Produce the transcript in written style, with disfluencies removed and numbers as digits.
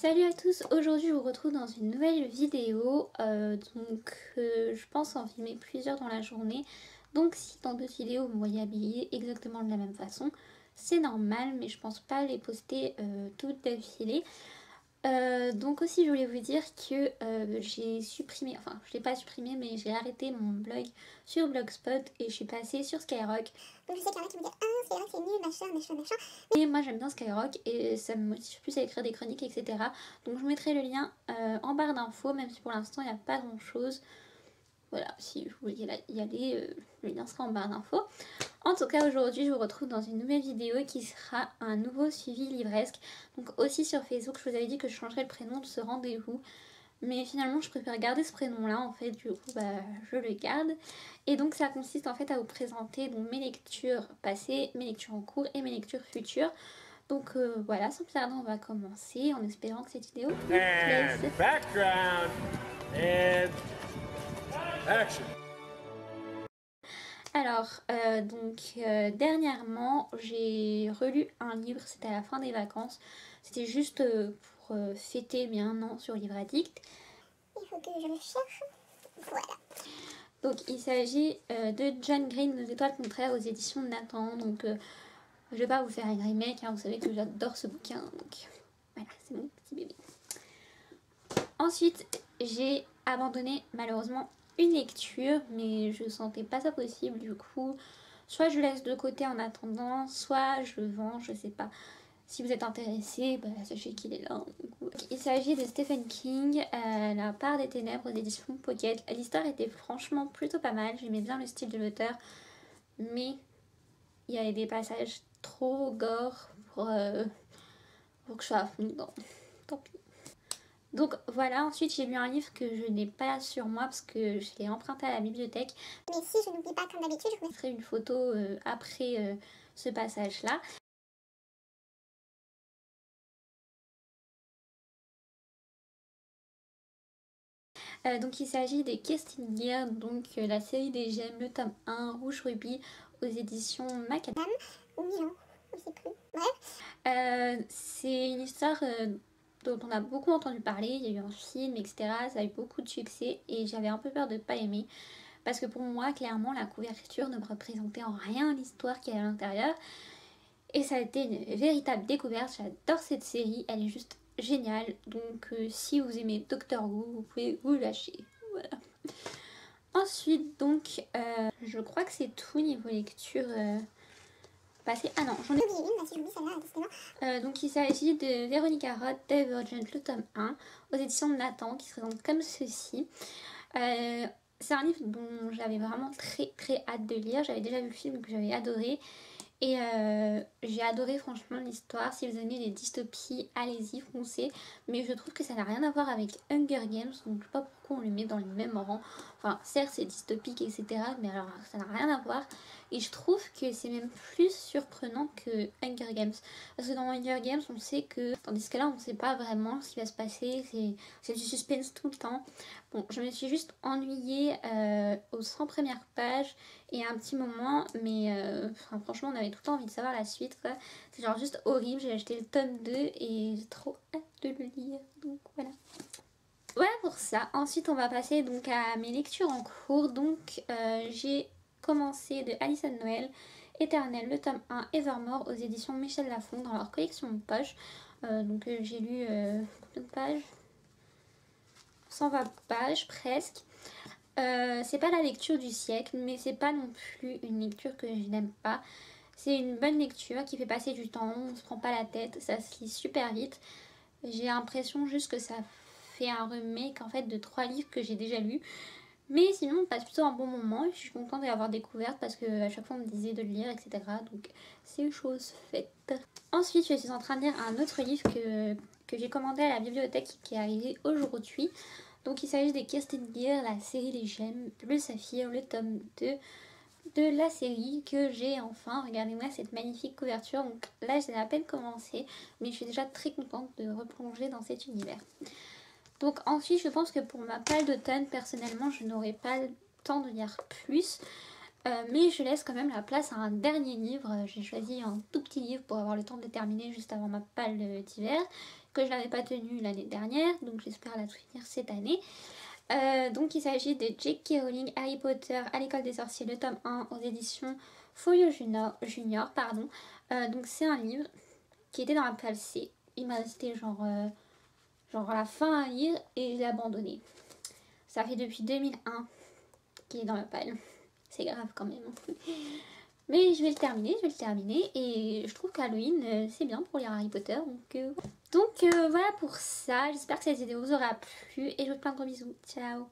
Salut à tous, aujourd'hui je vous retrouve dans une nouvelle vidéo, je pense en filmer plusieurs dans la journée, donc si dans d'autres vidéos vous me voyez habillée exactement de la même façon, c'est normal mais je pense pas les poster toutes d'affilée. Donc aussi je voulais vous dire que j'ai supprimé, enfin je l'ai pas supprimé mais j'ai arrêté mon blog sur Blogspot et je suis passée sur Skyrock. Donc je sais qu'il y en a qui me disent ah Skyrock c'est nul, machin. Et moi j'aime bien Skyrock et ça me motive plus à écrire des chroniques etc. Donc je vous mettrai le lien en barre d'infos même si pour l'instant il n'y a pas grand chose. Voilà, si vous voulez y aller, le lien sera en barre d'infos. En tout cas aujourd'hui je vous retrouve dans une nouvelle vidéo qui sera un nouveau suivi livresque. Donc aussi sur Facebook je vous avais dit que je changerais le prénom de ce rendez-vous. Mais finalement je préfère garder ce prénom là en fait, du coup je le garde. Et donc ça consiste en fait à vous présenter donc, mes lectures passées, mes lectures en cours et mes lectures futures. Donc voilà, sans plus tarder on va commencer en espérant que cette vidéo vous plaise. Background and action. Alors, dernièrement, j'ai relu un livre, c'était à la fin des vacances. C'était juste pour fêter mes 1 an sur Livre Addict. Il faut que je le cherche. Voilà. Donc, il s'agit de John Green, Nos étoiles contraires aux éditions de Nathan. Donc, je vais pas vous faire une remake, hein, vous savez que j'adore ce bouquin. Donc, voilà, c'est mon petit bébé. Ensuite, j'ai abandonné malheureusement une lecture, mais je sentais pas ça possible, du coup soit je laisse de côté en attendant, soit je le vends, je sais pas. Si vous êtes intéressé, sachez qu'il est là. Il s'agit de Stephen King, La part des ténèbres aux éditions Pocket. L'histoire était franchement plutôt pas mal, j'aimais bien le style de l'auteur, mais il y avait des passages trop gore pour que je sois à fond dedans. Tant pis. Donc voilà, ensuite j'ai lu un livre que je n'ai pas sur moi parce que je l'ai emprunté à la bibliothèque. Mais si je n'oublie pas comme d'habitude, je vous mettrai une photo après ce passage-là. Donc il s'agit des Kestinguières, donc la série des gemmes, le tome 1, Rouge Rubis, aux éditions Macadam. Ou Milan, je sais plus. Bref. C'est une histoire dont on a beaucoup entendu parler, il y a eu un film, etc. Ça a eu beaucoup de succès et j'avais un peu peur de ne pas aimer. Parce que pour moi, clairement, la couverture ne me représentait en rien l'histoire qu'il y a à l'intérieur. Et ça a été une véritable découverte, j'adore cette série, elle est juste géniale. Donc si vous aimez Doctor Who, vous pouvez vous lâcher. Voilà. Ensuite, donc, je crois que c'est tout niveau lecture passée. Ah non, j'en ai oublié une, si j'oublie celle-là, décidément. Donc il s'agit de Veronica Roth, Divergent, le tome 1, aux éditions de Nathan, qui se présente comme ceci. C'est un livre dont j'avais vraiment très hâte de lire. J'avais déjà vu le film que j'avais adoré. Et j'ai adoré franchement l'histoire. Si vous aimez les dystopies, allez-y, foncez. Mais je trouve que ça n'a rien à voir avec Hunger Games. Donc je sais pas pourquoi on le met dans le même rang. Enfin certes c'est dystopique etc. Mais alors ça n'a rien à voir. Et je trouve que c'est même plus surprenant que Hunger Games. Parce que dans Hunger Games on sait que... Tandis que là on ne sait pas vraiment ce qui va se passer. C'est du suspense tout le temps. Bon, je me suis juste ennuyée aux 100 premières pages et un petit moment, mais franchement on avait tout le temps envie de savoir la suite quoi. C'est genre juste horrible, j'ai acheté le tome 2 et j'ai trop hâte de le lire, donc voilà. Voilà pour ça. Ensuite on va passer donc à mes lectures en cours. Donc j'ai commencé de Alison Noël, Éternel, le tome 1, Evermore aux éditions Michel Lafon dans leur collection de poche. J'ai lu combien de pages, 120 pages presque. C'est pas la lecture du siècle, mais c'est pas non plus une lecture que je n'aime pas. C'est une bonne lecture qui fait passer du temps, on se prend pas la tête, ça se lit super vite. J'ai l'impression juste que ça fait un remake en fait de 3 livres que j'ai déjà lus. Mais sinon on passe plutôt un bon moment et je suis contente d'avoir découvert parce que à chaque fois on me disait de le lire etc. Donc c'est chose faite. Ensuite je suis en train de lire un autre livre que j'ai commandé à la bibliothèque qui est arrivé aujourd'hui. Donc il s'agit des Kestinguières, la série des gemmes, le saphir, le tome 2 de la série que j'ai enfin. Regardez-moi cette magnifique couverture. Donc là j'ai à peine commencé mais je suis déjà très contente de replonger dans cet univers. Donc ensuite je pense que pour ma palle d'automne personnellement je n'aurai pas le temps de lire plus. Mais je laisse quand même la place à un dernier livre. J'ai choisi un tout petit livre pour avoir le temps de le terminer juste avant ma palle d'hiver, que je n'avais pas tenu l'année dernière, donc j'espère la finir cette année. Donc il s'agit de J.K. Rowling, Harry Potter à l'école des sorciers, le tome 1 aux éditions Folio Junior, pardon. Donc c'est un livre qui était dans la palle C. Il m'a resté genre à la fin à lire et je l'ai abandonné. Ça fait depuis 2001 qu'il est dans la palle. C'est grave quand même. Mais je vais le terminer et je trouve qu'Halloween c'est bien pour lire Harry Potter. Donc voilà pour ça. J'espère que cette vidéo vous aura plu et je vous fais plein de gros bisous. Ciao.